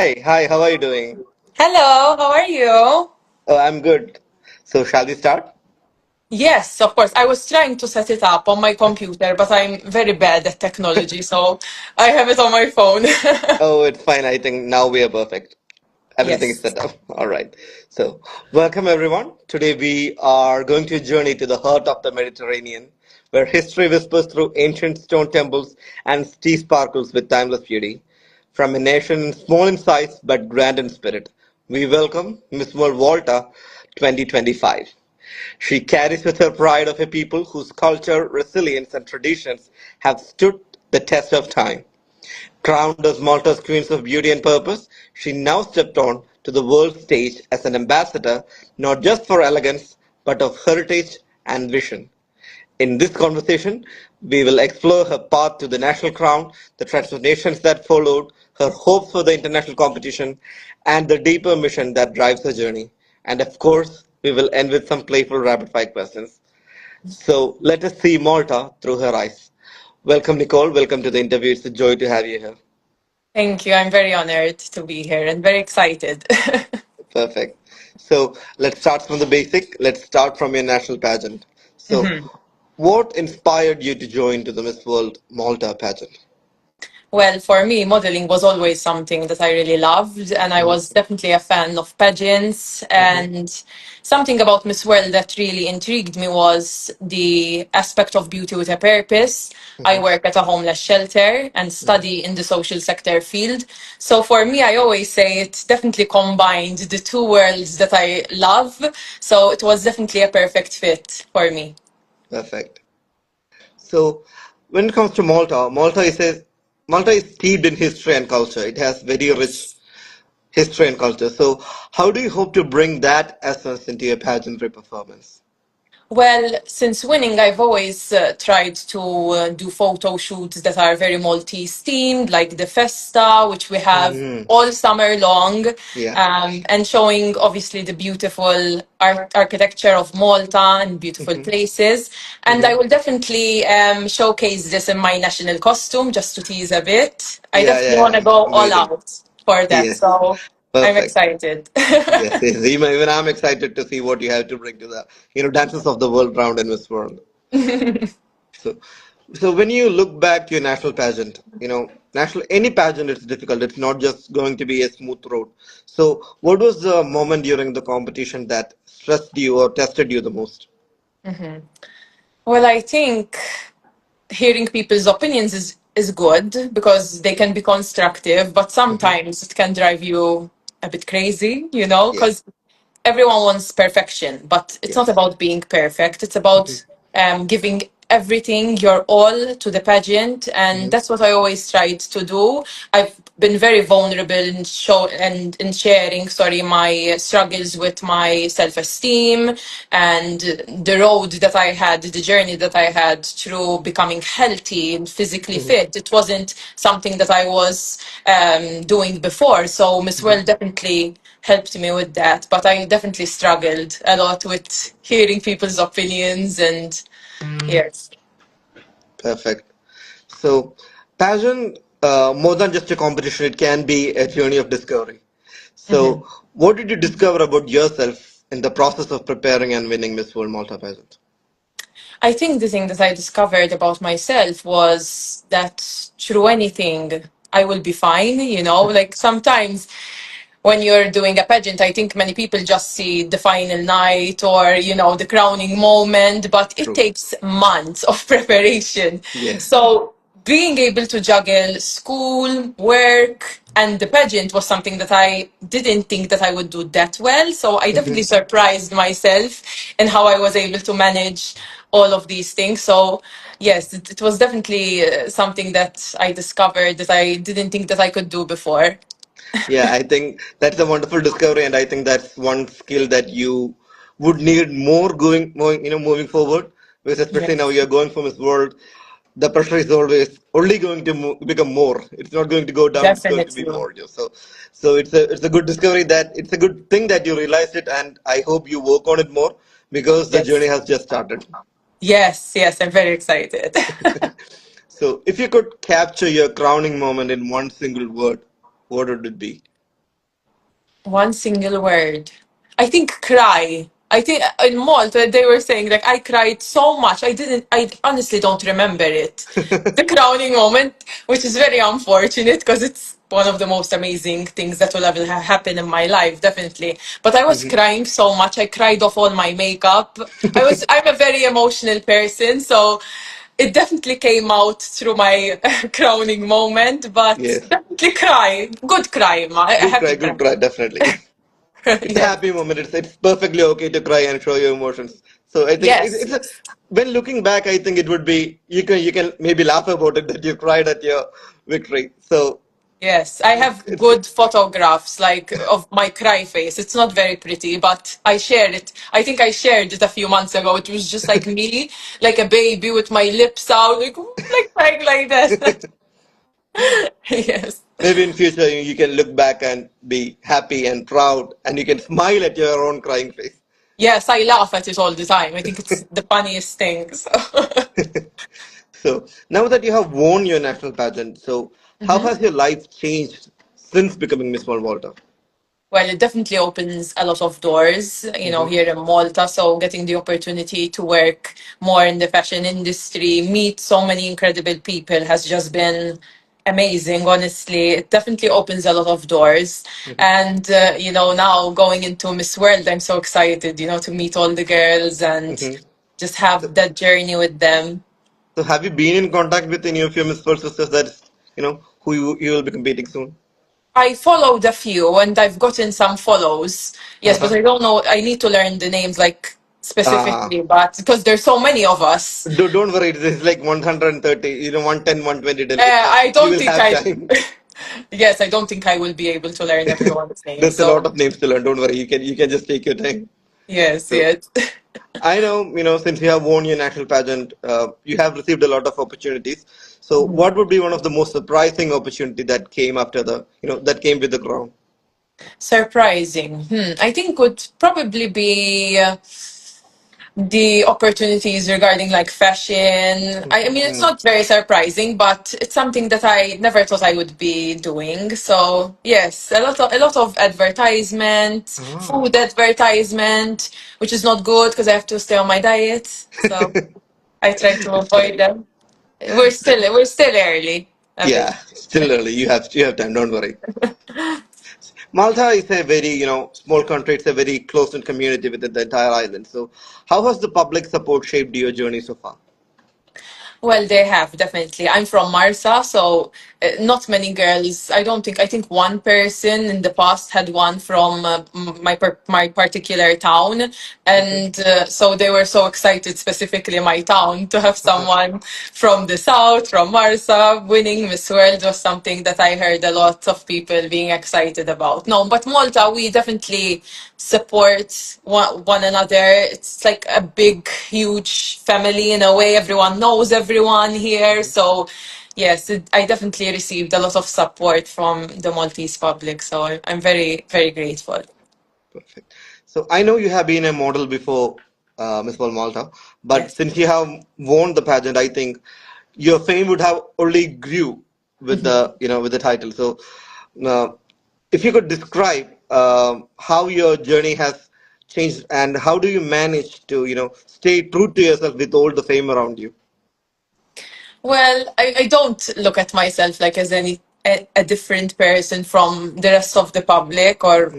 Hi, how are you doing? Hello, how are you? Oh, I'm good. So, shall we start? Yes, of course. I was trying to set it up on my computer, but I'm very bad at technology, so I have it on my phone. Oh, it's fine. I think now we are perfect. Everything is Yes. set up. All right. So, welcome everyone. Today we are going to journey to the heart of the Mediterranean, where history whispers through ancient stone temples and sea sparkles with timeless beauty. From a nation small in size but grand in spirit, we welcome Miss World Malta 2025. She carries with her pride of a people whose culture, resilience, and traditions have stood the test of time. Crowned as Malta's Queen of Beauty and Purpose, she now stepped on to the world stage as an ambassador not just for elegance, but of heritage and vision. In this conversation, we will explore her path to the national crown, the transformations that followed, her hopes for the international competition, and the deeper mission that drives her journey. And of course, we will end with some playful rapid fire questions. So let us see Malta through her eyes. Welcome, Nicole. Welcome to the interview. It's a joy to have you here. Thank you. I'm very honored to be here and very excited. Perfect. So let's start from the basic. Let's start from your national pageant. So, Mhm. what inspired you to join to the Miss World Malta pageant? Well, for me, modeling was always something that I really loved, and I was definitely a fan of pageants. Hmm. And something about Miss World that really intrigued me was the aspect of beauty with a purpose. I Hmm. work at a homeless shelter and Hmm. study in the social sector field. So for me, I always say it definitely combined the two worlds that I love. So it was definitely a perfect fit for me. Perfect. So, when it comes to Malta is steeped in history and culture. It has very rich Yes. history and culture. So, how do you hope to bring that essence into your pageantry performance? Well, since winning, I've always tried to do photo shoots that are very Maltese themed, like the Festa, which we have Hmm. all summer long, Yeah. and showing obviously the beautiful architecture of Malta and beautiful Hmm. places. And I Hmm. will definitely showcase this in my national costume just to tease a bit. I Yeah, definitely yeah, want yeah. to go all Amazing. out for that. Yes. So I'm Perfect. excited. Yes, yes. Even I'm excited to see what you have to bring to the, dances of the world round in Miss World. So, so when you look back to your national pageant, national any pageant, it's difficult. It's not just going to be a smooth road. So, what was the moment during the competition that stressed you or tested you the most? Well, I think hearing people's opinions is good because they can be constructive, but Hmm. sometimes it can drive you a bit crazy, you know, Yeah. because everyone wants perfection, but it's not Yes. about being perfect. It's Hmm. about giving everything, your all to the pageant, and Hmm. that's what I always tried to do. I've been very vulnerable in show and in sharing, sorry, my struggles with my self-esteem and the road that I had, the journey that I had through becoming healthy and physically Hmm. fit. It wasn't something that I was doing before, so Miss Hmm. World definitely helped me with that. But I definitely struggled a lot with hearing people's opinions and yes. Perfect. So, pageant, more than just a competition, it can be a journey of discovery. Mhm. So, what did you discover about yourself in the process of preparing and winning Miss World Malta pageant? I think the thing that I discovered about myself was that through anything, I will be fine, you know? Like sometimes when you're doing a pageant, I think many people just see the final night or, you know, the crowning moment, but it True. takes months of preparation. Yes. So being able to juggle school, work, and the pageant was something that I didn't think that I would do that well. So I definitely Hmm. surprised myself in how I was able to manage all of these things. So yes, it was definitely something that I discovered that I didn't think that I could do before. Yeah, I think that's a wonderful discovery, and I think that's one skill that you would need moving forward. Because especially now Yes, you're going from this world, the pressure is always only going to become more. It's not going to go down. It's going to be definitely. more. So it's a good discovery that it's a good thing that you realized it, and I hope you work on it more because the journey Yes. has just started. Yes, yes, I'm very excited. So if you could capture your crowning moment in one single word, what would it be? One single word. I think cry. I think in Malta they were saying like I cried so much. I honestly don't remember it. The crowning moment, which is very unfortunate because it's one of the most amazing things that will ever happen in my life, definitely. But I was Hmm. crying so much. I cried off all my makeup. I'm a very emotional person, so it definitely came out through my crowning moment, but Yes. definitely cry. Good cry, a happy Good cry. cry, definitely. It's a Yes. happy moment. It's perfectly okay to cry and show your emotions. So I think Yes, it's a, yes. when looking back, I think it would be you can maybe laugh about it that you cried at your victory. So Yes, I have it's good photographs like of my cry face. It's not very pretty, but I shared it. I think I shared it a few months ago. It was just like me, like a baby with my lips out, like crying like that. Yes. maybe in future you can look back and be happy and proud, and you can smile at your own crying face. Yes, I laugh at it all the time. I think it's the funniest thing. So. So now that you have won your national pageant, so how Mhm. has your life changed since becoming Miss World Malta? Well, it definitely opens a lot of doors, Hmm. here in Malta. So getting the opportunity to work more in the fashion industry, meet so many incredible people has just been amazing, honestly. It definitely opens a lot of doors. And, now going into Miss World, I'm so excited, to meet all the girls and Hmm. just have that journey with them. So have you been in contact with any of your Miss World sisters that is, who you will be competing soon? I followed a few and I've gotten some follows. Yes, but Uh-huh. I don't know. I need to learn the names like Ah, specifically, but because there's so many of us, don't worry, it's like 130, 110, 120 delegates, so I you don't will think have I. time. Yes, I don't think I will be able to learn everyone's name. There's a lot So of names to learn. Don't worry, you can just take your time. yes, So yes. I know, since you have won your national pageant, you have received a lot of opportunities. So what would be one of the most surprising opportunity that came after that came with the crown? Surprising. I think would probably be. The opportunities regarding like fashion. I mean, it's Mm. not very surprising, but it's something that I never thought I would be doing. So yes, a lot of advertisement, Ah. food advertisement, which is not good because I have to stay on my diet. So I try to avoid them. We're still early a bit. Yeah, still early. You have time. Don't worry. Malta is a very, small country. It's a very close-knit community within the entire island. So, how has the public support shaped your journey so far? Well, they have definitely. I'm from Marsa, so not many girls. I think one person in the past had one from my particular town, and so they were so excited, specifically my town, to have someone from the south, from Marsa, winning Miss World was something that I heard a lot of people being excited about. No, but Malta, we definitely support one another. It's like a big, huge family in a way. Everyone knows everyone here. So, yes, I definitely received a lot of support from the Maltese public. So I'm very, very grateful. Perfect. So I know you have been a model before, Miss World Malta, but Yes. since you have won the pageant, I think your fame would have only grew with the title. So, uh, if you could describe how your journey has changed and how do you manage to stay true to yourself with all the fame around you? Well, I don't look at myself like as a different person from the rest of the public or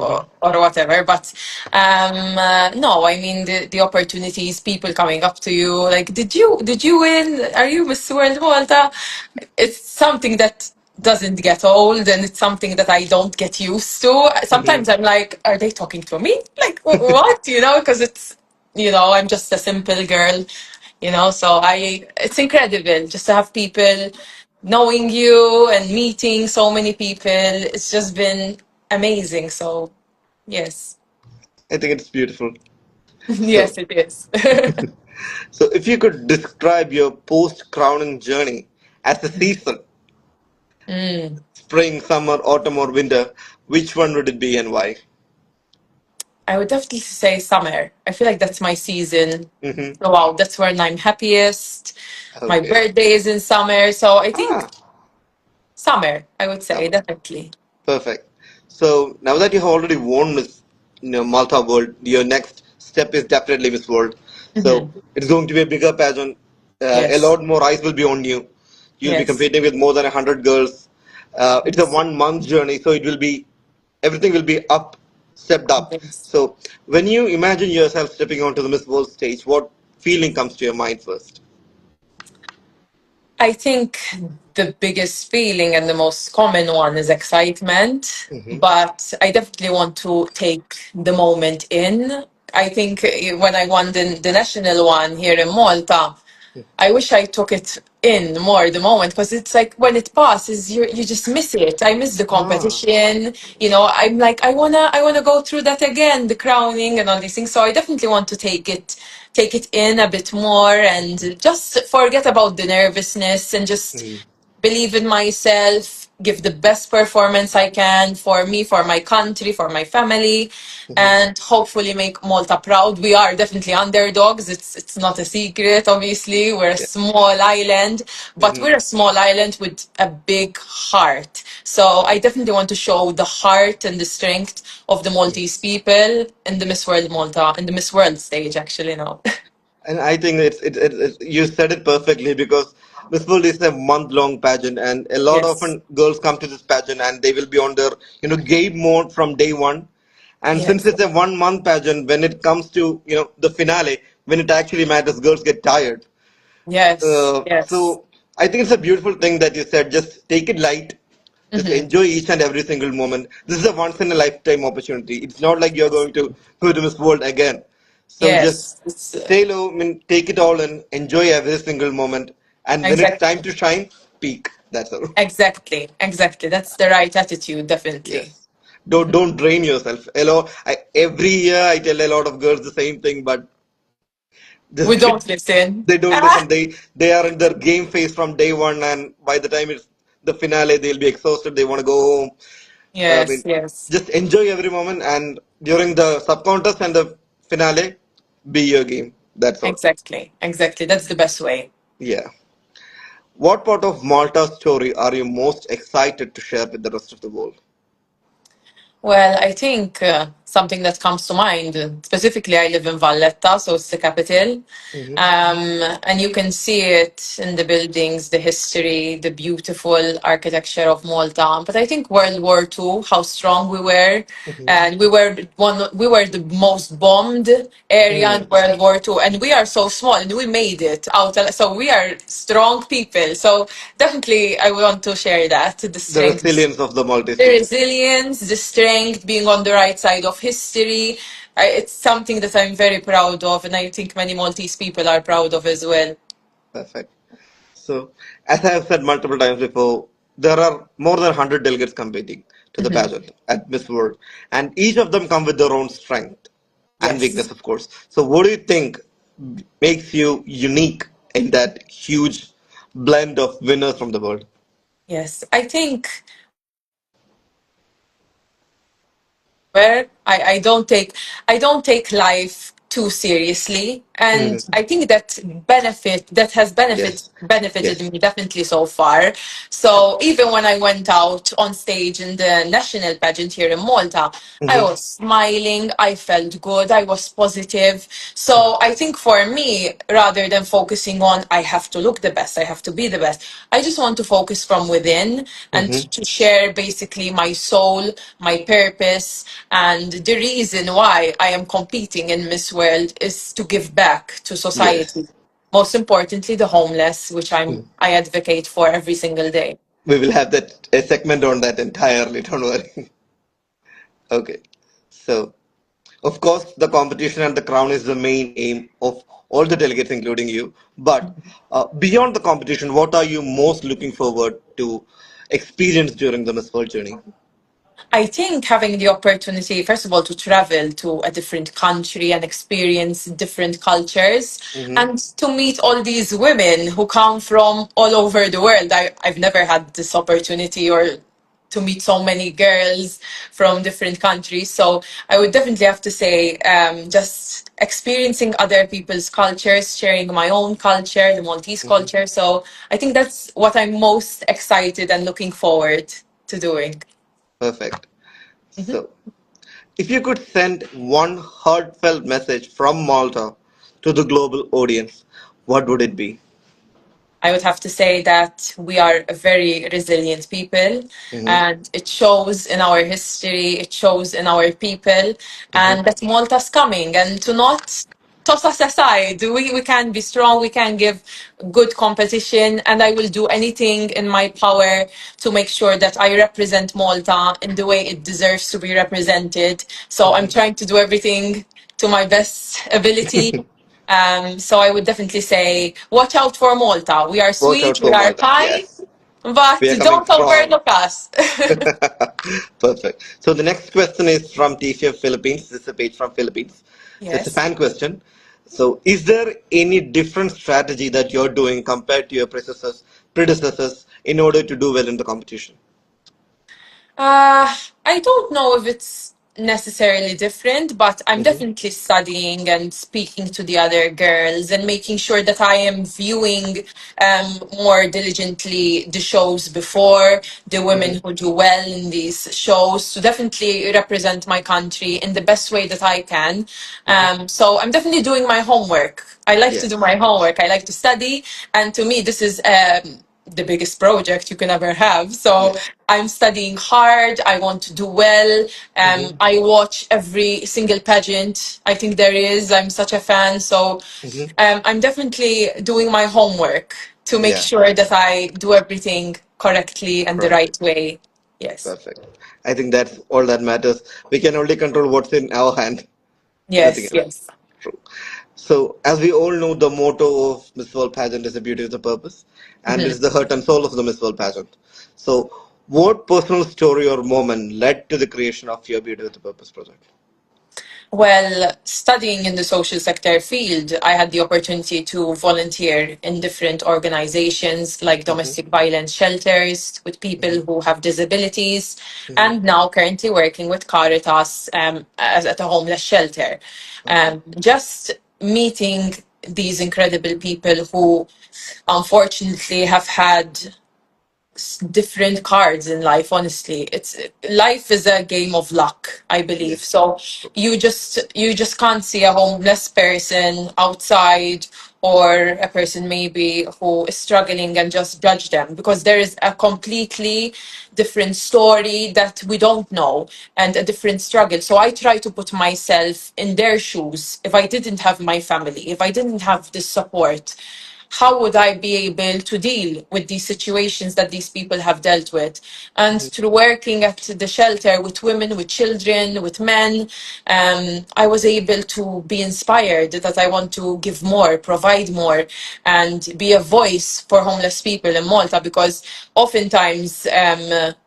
whatever. But no, I mean the opportunities, people coming up to you, like, did you win? Are you Miss World Malta? It's something that doesn't get old, and it's something that I don't get used to. Hmm. Sometimes I'm like, are they talking to me? Like, what? Because I'm just a simple girl, so it's incredible just to have people knowing you and meeting so many people. It's just been amazing. So, yes. I think it's beautiful. So, Yes, it is. so if you could describe your post-crowning journey as a season, Mm. spring, summer, autumn, or winter, which one would it be and why? I would definitely say summer. I feel like that's my season. Hmm. So, wow, that's when I'm happiest. My Okay. birthday is in summer. So I think Ah, summer, I would say, summer. definitely. Perfect. So now that you have already won Miss, Malta World, your next step is definitely Miss World. So Hmm. it's going to be a bigger pageant. A Yes. lot more eyes will be on you. You'll be Yes. competing with more than 100 girls. It's a Yes. 1 month journey, so it will be everything will be up, stepped up. Yes. So when you imagine yourself stepping onto the Miss World stage, what feeling comes to your mind first? I think the biggest feeling and the most common one is excitement, Hmm. but I definitely want to take the moment in. I think when I won the national one here in Malta, I wish I took it in more the moment because it's like when it passes, you just miss it. I miss the Ah, competition. I'm like I wanna go through that again, the crowning and all these things. So I definitely want to take it in a bit more and just forget about the nervousness and just mm, believe in myself, give the best performance I can for me, for my country, for my family, mhm, and hopefully make Malta proud. We are definitely underdogs. It's not a secret, obviously. We're a yeah. small island, but Hmm. we're a small island with a big heart. So I definitely want to show the heart and the strength of the Maltese people in the Miss World Malta, in the Miss World stage, actually, now. And I think you said it perfectly because Miss World is a month-long pageant, and a lot of Yes. girls come to this pageant and they will be on their game mode from day one. And since Yes. it's a 1 month pageant, when it comes to the finale, when it actually matters, girls get tired. Yes. Yes. So I think it's a beautiful thing that you said. Just take it light. Just Hmm. enjoy each and every single moment. This is a once in a lifetime opportunity. It's not like you're going to go to Miss World again. So just Yes. It's, stay low, I mean, take it all in, enjoy every single moment, and when it's time exactly. to shine, peak. That's all. Exactly. Exactly. That's the right attitude, definitely. Yes. Don't drain yourself. Hello. Every year I tell a lot of girls the same thing, but We just don't listen. they don't listen. They are in their game phase from day one, and by the time it's the finale, they'll be exhausted. They want to go home. I Yes. mean, Yes. just enjoy every moment, and during the sub contest and the finale, be your game. That's all. Exactly. Exactly. That's the best way. Yeah. What part of Malta's story are you most excited to share with the rest of the world? Well, I think something that comes to mind, specifically, I live in Valletta, so it's the capital. Hmm. And you can see it in the buildings, the history, the beautiful architecture of Malta. But I think World War II, how strong we were, Hmm. and we were the most bombed area in Mm. World War II, and we are so small, and we made it out. So we are strong people. So definitely, I want to share that the The strength, resilience of the Maltese the people. resilience, the strength, being on the right side of history. It's something that I'm very proud of, and I think many Maltese people are proud of as well. Perfect. So, as I have said multiple times before, there are more than 100 delegates competing to the Mhm. pageant at Miss World, and each of them come with their own strength and Yes. weakness, of course. So, what do you think makes you unique in that huge blend of winners from the world? Yes. I think where I don't take life too seriously, and Mhm. I think that has Yes, benefited yes. me definitely so far. So even when I went out on stage in the national pageant here in Malta, I Hmm. was smiling, I felt good, I was positive. So I think for me, rather than focusing on I have to look the best, I have to be the best, I just want to focus from within and Hmm. to share basically my soul, my purpose, and the reason why I am competing in Miss World is to give back to Yes. society. Most importantly, the homeless, which I advocate for every single day. We will have that a segment on that entirely, don't worry. Okay. So, of course, the competition and the crown is the main aim of all the delegates, including you. But beyond the competition, what are you most looking forward to experience during the Miss World journey? I think having the opportunity, first of all, to travel to a different country and experience different cultures Hmm. and to meet all these women who come from all over the world. I've never had this opportunity or to meet so many girls from different countries. So I would definitely have to say just experiencing other people's cultures, sharing my own culture, the Maltese Hmm. culture. So I think that's what I'm most excited and looking forward to doing. Perfect. So, if you could send one heartfelt message from Malta to the global audience, what would it be? I would have to say that we are a very resilient people, Hmm. and it shows in our history, it shows in our people, Hmm. and that Malta's coming. And to not toss us aside, we can be strong, we can give good competition, and I will do anything in my power to make sure that I represent Malta in the way it deserves to be represented. So I'm trying to do everything to my best ability. So I would definitely say, watch out for Malta. We are Watch sweet, out we for are Malta. kind, Yes, but we are coming don't strong. overlook us. Perfect. So the next question is from TCF Philippines. This is a page from Philippines. So it's a Yes. fan question. So is there any different strategy that you're doing compared to your predecessors in order to do well in the competition? Uh, I don't know if it's necessarily different, but I'm Hmm. definitely studying and speaking to the other girls and making sure that I am viewing more diligently the shows before, the Hmm. women who do well in these shows, to definitely represent my country in the best way that I can. Hmm. So I'm definitely doing my homework. I like to do Yes. my homework. I like to study, and to me, this is the biggest project you can ever have. So Yes. I'm studying hard. I want to do well. Hmm. I watch every single pageant I think there is. I'm such a fan. So Hmm. I'm definitely doing my homework to make Yeah. sure that I do everything correctly and the Correct. right way. Yes. Perfect. I think that's all that matters. We can only control what's in our hand. Nothing Yes. else. Yes. True. So, as we all know, the motto of Miss World pageant is the beauty is the purpose, and it Mhm. is the heart and soul of the Miss World pageant. So, what personal story or moment led to the creation of your Beauty with the Purpose project? Well, studying in the social sector field, I had the opportunity to volunteer in different organizations like Hmm. domestic violence shelters with Hmm. people who have disabilities, Hmm. and now currently working with Caritas as at a homeless shelter. Okay. Just meeting these incredible people who unfortunately have had different cards in life. Honestly, it's life is a game of luck, I believe. Yes. So True. you just can't see a homeless person outside, or a person maybe who is struggling, and just judge them, because there is a completely different story that we don't know, and a different struggle. So I try to put myself in their shoes. If I didn't have my family, if I didn't have this support, how would I be able to deal with these situations that these people have dealt with? And through working at the shelter with women, with children, with men, I was able to be inspired that I want to give more, provide more, and be a voice for homeless people in Malta, because oftentimes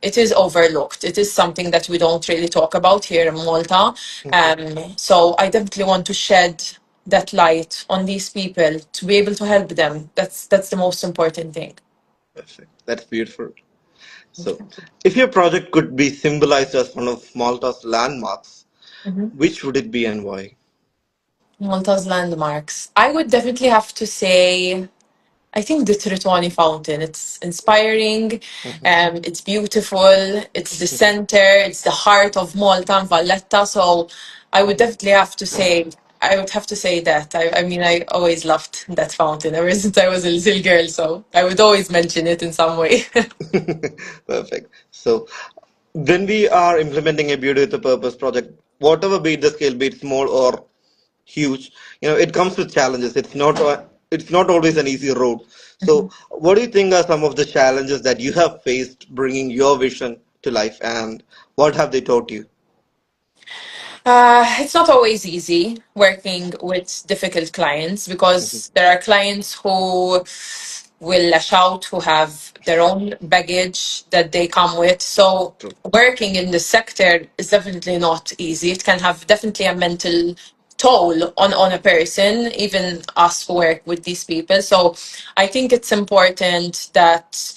it is overlooked. It is something that we don't really talk about here in Malta. So I definitely want to shed that light on these people to be able to help them. That's the most important thing. Perfect. That's beautiful. So, if your project could be symbolized as one of Malta's landmarks, which would it be and why? Malta's landmarks. I would definitely have to say, I think the Tritoni fountain. It's inspiring, it's beautiful, it's the center, it's the heart of Malta and Valletta. So I would definitely have to say, I would have to say that. I mean, I always loved that fountain ever since I was a little girl. So I would always mention it in some way. Perfect. So, when we are implementing a beauty with a purpose project, whatever be it the scale, be it small or huge, it comes with challenges. It's not always an easy road. So, what do you think are some of the challenges that you have faced bringing your vision to life, and what have they taught you? It's not always easy working with difficult clients, Mhm. because there are clients who will lash out, who have their own baggage that they come with. So True. working in the sector is definitely not easy. It can have definitely a mental toll on a person, even us who work with these people. So I think it's important that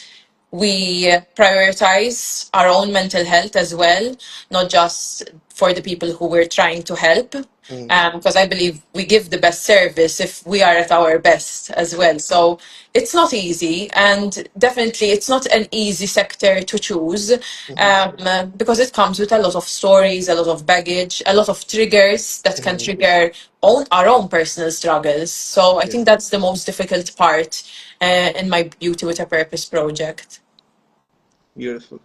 we prioritize our own mental health as well, not just for the people who we're trying to help. Mm, because I believe we give the best service if we are at our best as well. So it's not easy, and definitely it's not an easy sector to choose, mhm, because it comes with a lot of stories, a lot of baggage, a lot of triggers that can mhm. trigger our own personal struggles. So I think Yes, that's the most difficult part in my Beauty with a Purpose project. beautiful.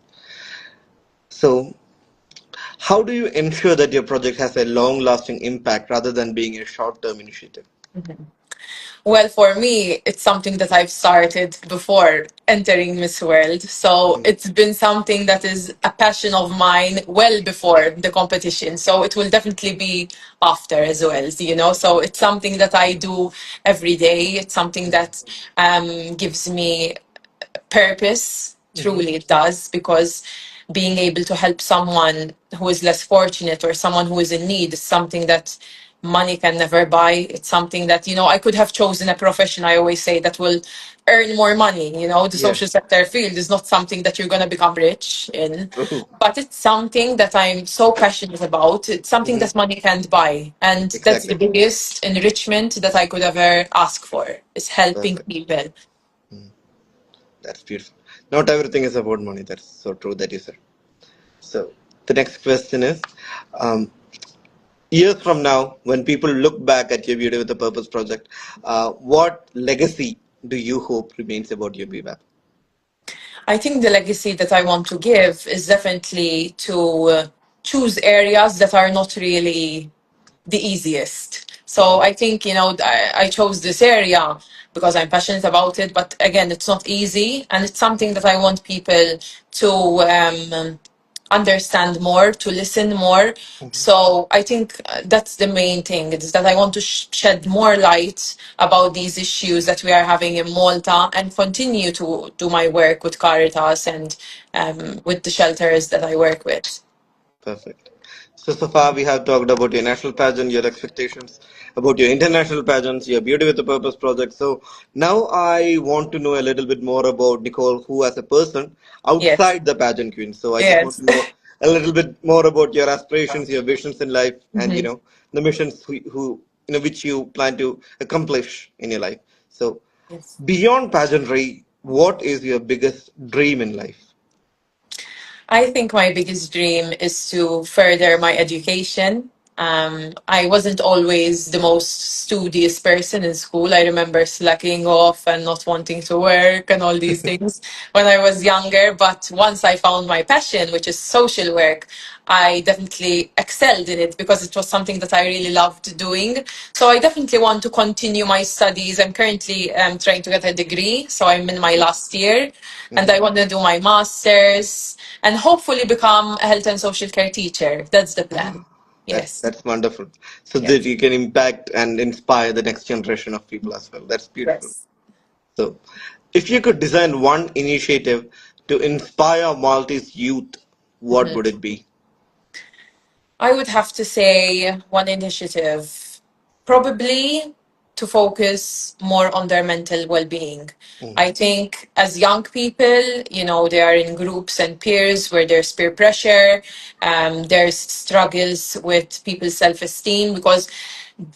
So, how do you ensure that your project has a long-lasting impact rather than being a short-term initiative? Well, for me, it's something that I've started before entering Miss World. So Mhm. it's been something that is a passion of mine well before the competition. So it will definitely be after as well, you know. So it's something that I do every day. It's something that gives me purpose. Mhm. Truly it does, because being able to help someone who is less fortunate or someone who is in need is something that money can never buy. It's something that, you know, I could have chosen a profession, I always say, that will earn more money. You know, the social Yes, sector field is not something that you're going to become rich in, true. but it's something that I'm so passionate about. It's something Mhm. that money can't buy, and that's the Exactly. biggest enrichment that I could ever ask for, is helping Perfect. people. That's beautiful. Not everything is about money. That's so true that you said. So, the next question is, um, years from now, when people look back at your Beauty with a Purpose project, what legacy do you hope remains about your BWAP? I think the legacy that I want to give is definitely to choose areas that are not really the easiest. So I think, you know, I chose this area because I'm passionate about it, but again, it's not easy, and it's something that I want people to understand more, to listen more. So I think that's the main thing, is that I want to shed more light about these issues that we are having in Malta, and continue to do my work with Caritas and with the shelters that I work with. Perfect. So far we have talked about your national pageant, your expectations, about your international pageants, your Beauty with a Purpose project. So now I want to know a little bit more about Nicole, who as a person Yes. outside the pageant queen. So I just want Yes. to know a little bit more about your aspirations, your visions in life, and Mhm. the missions which you plan to accomplish in your life. So Yes. beyond pageantry, what is your biggest dream in life? I think my biggest dream is to further my education. I wasn't always the most studious person in school. I remember slacking off and not wanting to work and all these things when I was younger. But once I found my passion, which is social work, I definitely excelled in it because it was something that I really loved doing. So I definitely want to continue my studies. I'm currently trying to get a degree, so I'm in my last year, and I Mhm. want to do my master's and hopefully become a health and social care teacher. That's the plan. Yes. That's wonderful. So that Yes. you can impact and inspire the next generation of people as well. That's beautiful. Yes. So, if you could design one initiative to inspire Maltese youth, what would it be? I would have to say one initiative, probably to focus more on their mental well-being. Mm, I think as young people, you know, they are in groups and peers where there's peer pressure, there's struggles with people's self-esteem, because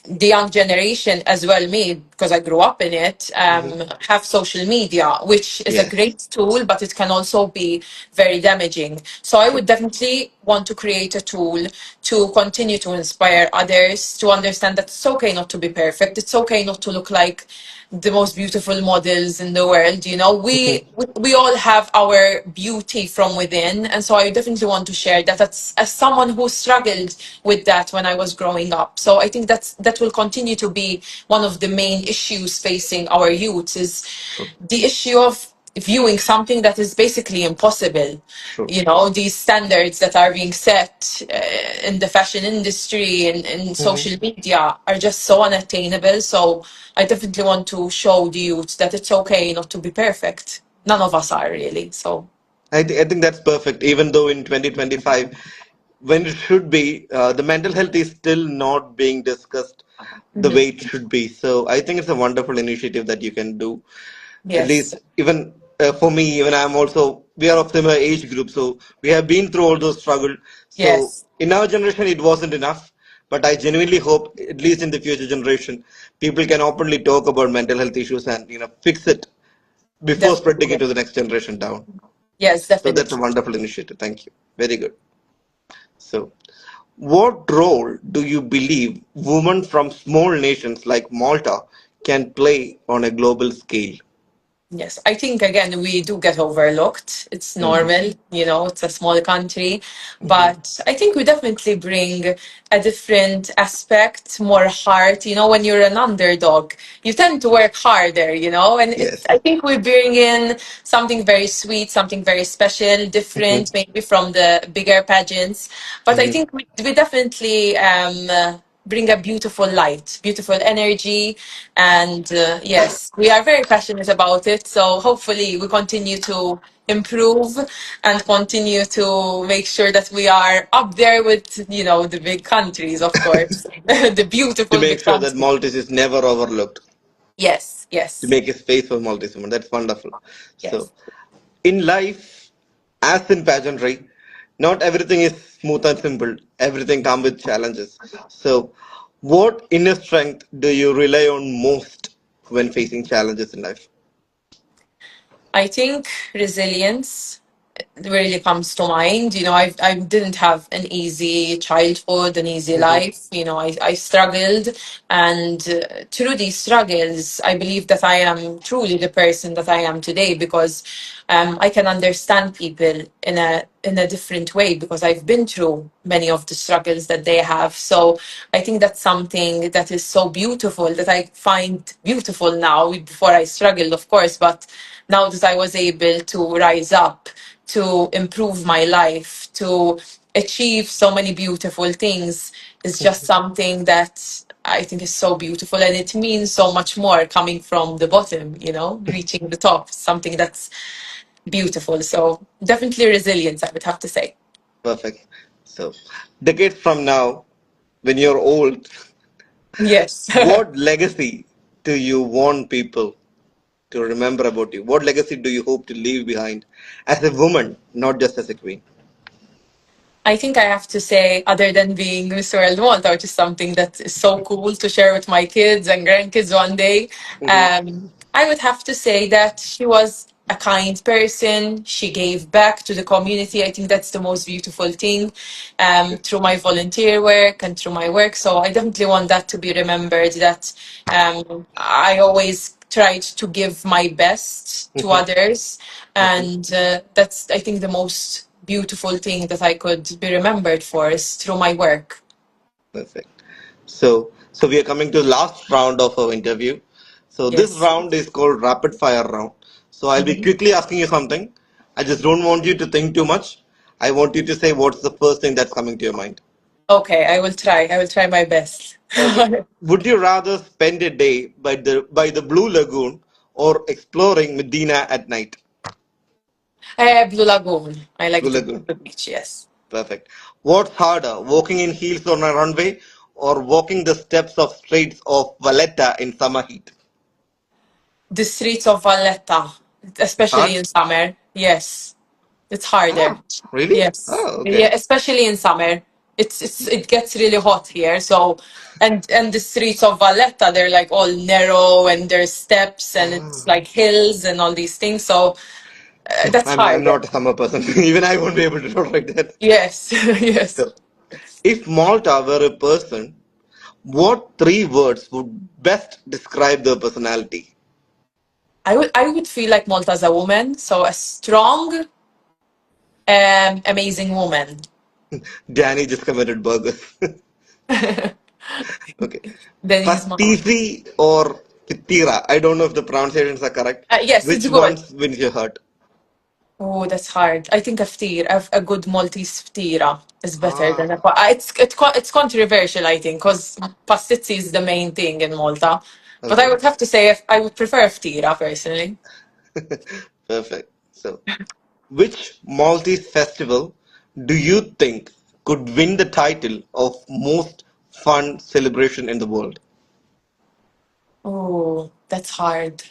the young generation, as well me, because I grew up in it, mhm. have social media, which is a Yes, great tool, but it can also be very damaging. So I would true. definitely want to create a tool to continue to inspire others to understand that it's okay not to be perfect. It's okay not to look like the most beautiful models in the world. You know, we all have our beauty from within, and so I definitely want to share that as someone who struggled with that when I was growing up. So I think that will continue to be one of the main issues facing our youth, is True, the issue of viewing something that is basically impossible. true. You know, these standards that are being set in the fashion industry and in Mhm. social media are just so unattainable. So I definitely want to show the youth that it's okay not to be perfect. None of us are really. So I think that's perfect. Even though in 2025, when it should be, the mental health is still not being discussed the way it should be. So I think it's a wonderful initiative that you can do. At yes, least, even for me, even I'm also, we are of similar age group, so we have been through all those struggles. So yes, in our generation, it wasn't enough. But I genuinely hope, at least in the future generation, people can openly talk about mental health issues and fix it before spreading it Definitely. to the next generation down. Yes, So that's a definitely. wonderful initiative. Thank you. Very good. So, what role do you believe women from small nations like Malta can play on a global scale? Yes, I think again we do get overlooked. It's Hmm. normal, it's a small country, Hmm. but I think we definitely bring a different aspect, more heart. When you're an underdog, you tend to work harder, and I Yes. think we bring in something very sweet, something very special, different Hmm. maybe from the bigger pageants. But I Hmm. think we definitely bring a beautiful light, beautiful energy. And yes, we are very passionate about it. So hopefully we continue to improve and continue to make sure that we are up there with, the big countries, of course, the To beautiful make big sure that countries. Maltese is never overlooked, Yes, to yes, make a space for Maltese women. That's wonderful. So, yes. in life, as in pageantry, not everything is smooth and simple. Everything comes with challenges. So, what inner strength do you rely on most when facing challenges in life? I think resilience really comes to mind. I didn't have an easy childhood, an easy Hmm. life. I struggled, and through these struggles, I believe that I am truly the person that I am today because I can understand people in a different way because I've been through many of the struggles that they have. So I think that's something that is so beautiful that I find beautiful now. Before I struggled, of course, but now that I was able to rise up, to improve my life, to achieve so many beautiful things is just something that I think is so beautiful and it means so much more coming from the bottom, reaching the top, something that's beautiful. So definitely resilience, I would have to say. Perfect. So, decades from now, when you're old, Yes. what legacy do you want people to remember about you? What legacy do you hope to leave behind as a woman, not just as a queen? I think I have to say, other than being Miss World Malta, which is something that is so cool to share with my kids and grandkids one day, Hmm. I would have to say that she was a kind person. She gave back to the community. I think that's the most beautiful thing through my volunteer work and through my work. So I definitely want that to be remembered that I always tried to give my best to Hmm. others. Hmm. And that's, I think, the most beautiful thing that I could be remembered for is through my work. Perfect. So we are coming to the last round of our interview. So this Yes. round is called rapid fire round. So I'll be Mhm. quickly asking you something. I just don't want you to think too much. I want you to say what's the first thing that's coming to your mind. Okay, I will try. I will try my best. Okay. Would you rather spend a day by the Blue Lagoon or exploring Medina at night? Blue Lagoon. I like Blue the Lagoon. beach, yes. Perfect. What's harder, walking in heels on a runway or walking the steps of streets of Valletta in summer heat? The streets of Valletta, It's especially hard. in summer, yes. It's harder. Ah, really? Yes. Oh, Yeah, okay. especially in summer. It gets really hot here. So and the streets of Valletta, they're like all narrow and there's steps and it's Ah. like hills and all these things. So So that's I'm harder. not a summer person. Even I won't be able to tolerate that. Yes. Yes. So if Malta were a person, what three words would best describe their personality? I would feel like Malta as a woman, so a strong, amazing woman. Danny just committed burgers. Okay. Denise Mahal. Pastisi or Pitira? I don't know if the pronunciations are correct. Yes, it's Which good. ones wins your heart? Oh, that's hard. I think a ftir, a good Maltese ftira is better than a. Ah, It's controversial, I think, because pastizzi is the main thing in Malta. But I okay. would have to say I would prefer a ftira personally. Perfect. So, which Maltese festival do you think could win the title of most fun celebration in the world? Oh, that's hard.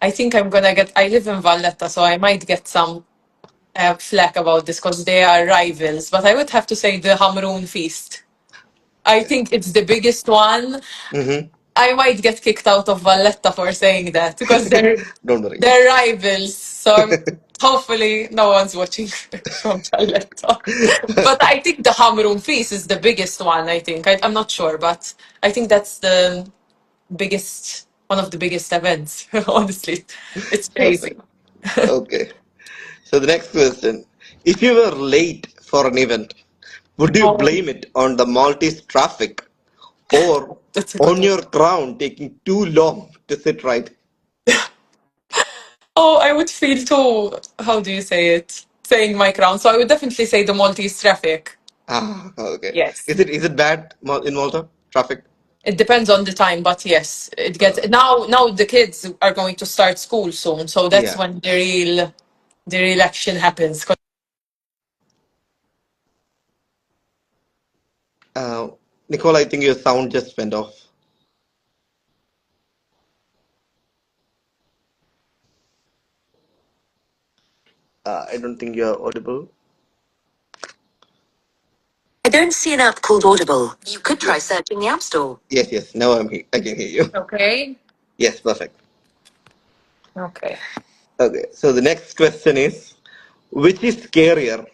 I think I'm gonna get. I live in Valletta, so I might get some flack about this because they are rivals. But I would have to say the Hamroon feast. I think it's the biggest one. Hmm. I might get kicked out of Valletta for saying that because Don't worry. they're rivals. So hopefully no one's watching from Valletta. But I think the Hamrun feast is the biggest one. I think I'm not sure, but I think that's the biggest one of the biggest events. Honestly, it's Okay. crazy. Okay. So the next question. If you were late for an event, would you Oh, blame it on the Maltese traffic or that's a good on one. your crown taking too long to sit right? Oh, I would feel too. How do you say it? Saying my crown. So I would definitely say the Maltese traffic. Ah, okay. Yes. Is it bad in Malta? Traffic? It depends on the time, but yes, it gets Uh, now the kids are going to start school soon, so that's yeah. when the real action happens. Uh, Nicole, I think your sound just went off. I don't think you're audible. I don't see an app called Audible. You could try Yes. searching the App Store. Yes, yes. Now I can hear you. Okay. Yes, perfect. Okay. Okay. So the next question is, which is scarier,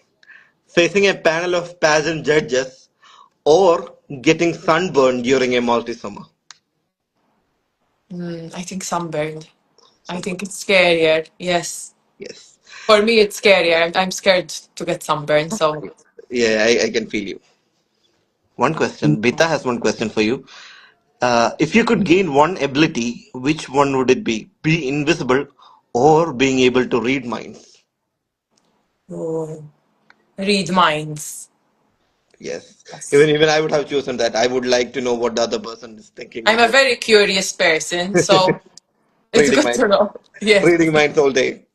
facing a panel of pageant judges or getting sunburned during a multi-summer? I think sunburned. I Sunburn. think it's scarier. Yes. Yes. For me, it's scarier. I'm scared to get sunburned. So, Yeah, I can feel you. One question. Bita has one question for you. If you could gain one ability, which one would it be? Be invisible or being able to read minds? oh, read minds. Yes. Yes. Even I would have chosen that. I would like to know what the other person is thinking I'm a about. very curious person, so it's Reading good minds. to know. Yes. Reading minds all day.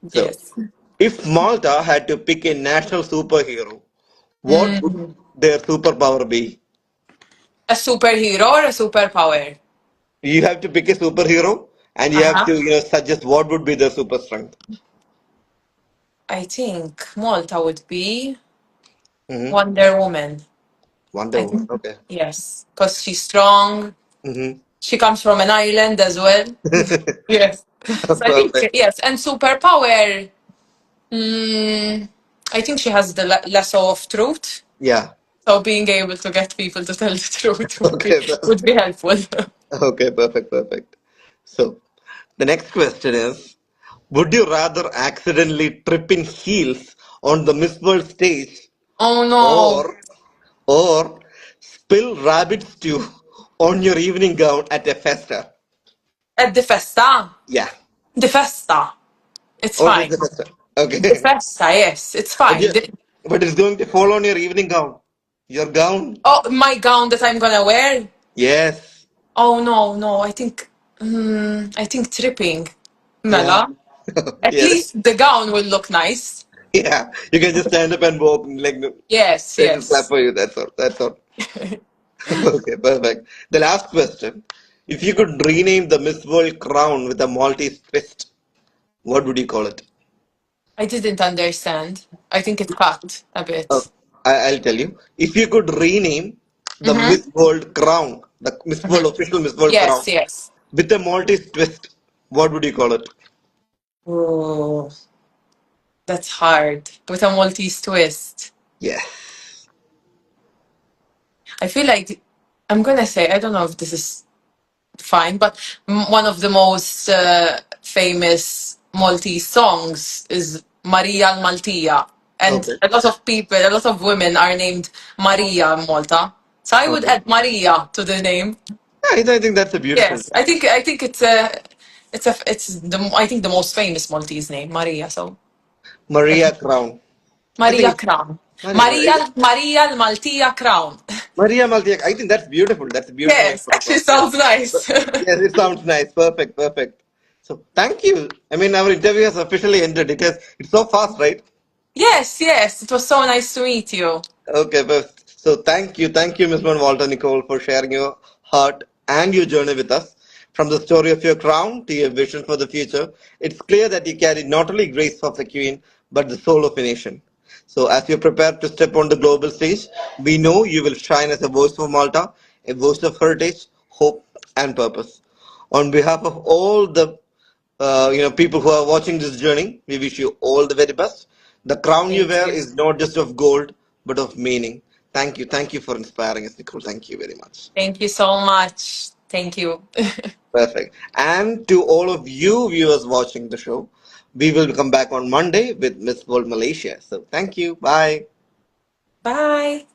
So, Yes. if Malta had to pick a national superhero, what would Mm. their superpower be? A superhero or a superpower? You have to pick a superhero and you have Uh-huh. to, suggest what would be their super strength. I think Malta would be Hmm. Wonder Woman. Wonder I Woman. think, Okay. yes, because she's strong. Hmm. She comes from an island as well. Yes. So I think, Perfect. yes, and superpower, mm, I think she has the lasso of truth. Yeah. So being able to get people to tell the truth would be, Okay. would be helpful. Okay. Perfect. Perfect. So, the next question is, would you rather accidentally trip in heels on the Miss World stage Oh no. or or spill rabbit stew on your evening gown at a festa? At the festa. Yeah. The festa. It's Always fine. the festa. The Okay. festa, yes, it's But fine. yeah, but it's going to fall on your evening gown. Your gown. Oh, my gown that I'm gonna wear. Yes. Oh no, no. I think tripping. Yeah. Mela. At Yeah. least the gown will look nice. Yeah. You can just stand up and walk like Yes, they just clap yes. for you. That's all. That's all. Okay, perfect. The last question. If you could rename the Miss World crown with a Maltese twist, what would you call it? I didn't understand. I think it cut a Uh, bit. I'll tell you. If you could rename the Miss Mm-hmm. World crown, the Miss World Mm-hmm. official Miss World crown, Yes, yes. with a Maltese twist, what would you call it? Oh, that's hard. With a Maltese twist. Yes. I feel like I'm gonna say, I don't know if this is fine, but one of the most famous Maltese songs is Maria al Maltia. And Okay. a lot of people, a lot of women are named Maria in Malta. So I would Okay. add Maria to the name. I think that's a beautiful Yes, name. I think it's the most famous Maltese name, Maria. So Maria Crown. I think Maria it's Crown. Maria. Maria al Maltia Crown. Maria Maltiak. I think that's beautiful. That's a beautiful name Yes, for a actually crown. Yes. sounds nice. Yes, it sounds nice. Perfect. Perfect. So thank you. I mean, our interview has officially ended. It's so fast, right? Yes, yes, it was so nice to meet you. Okay, but so thank you, Miss Van Walter Nicole, for sharing your heart and your journey with us. From the story of your crown to your vision for the future, it's clear that you carry not only grace of a queen, but the soul of a nation. So, as you prepare to step on the global stage, we know you will shine as a voice for Malta, a voice of heritage, hope, and purpose. On behalf of all the people who are watching this journey, we wish you all the very best. The crown you Thank wear you. is not just of gold, but of meaning. Thank you for inspiring us, Nicole. Thank you very much. Thank you so much. Thank you. Perfect. And to all of you viewers watching the show, we will come back on Monday with Miss World Malaysia. So thank you. Bye. Bye.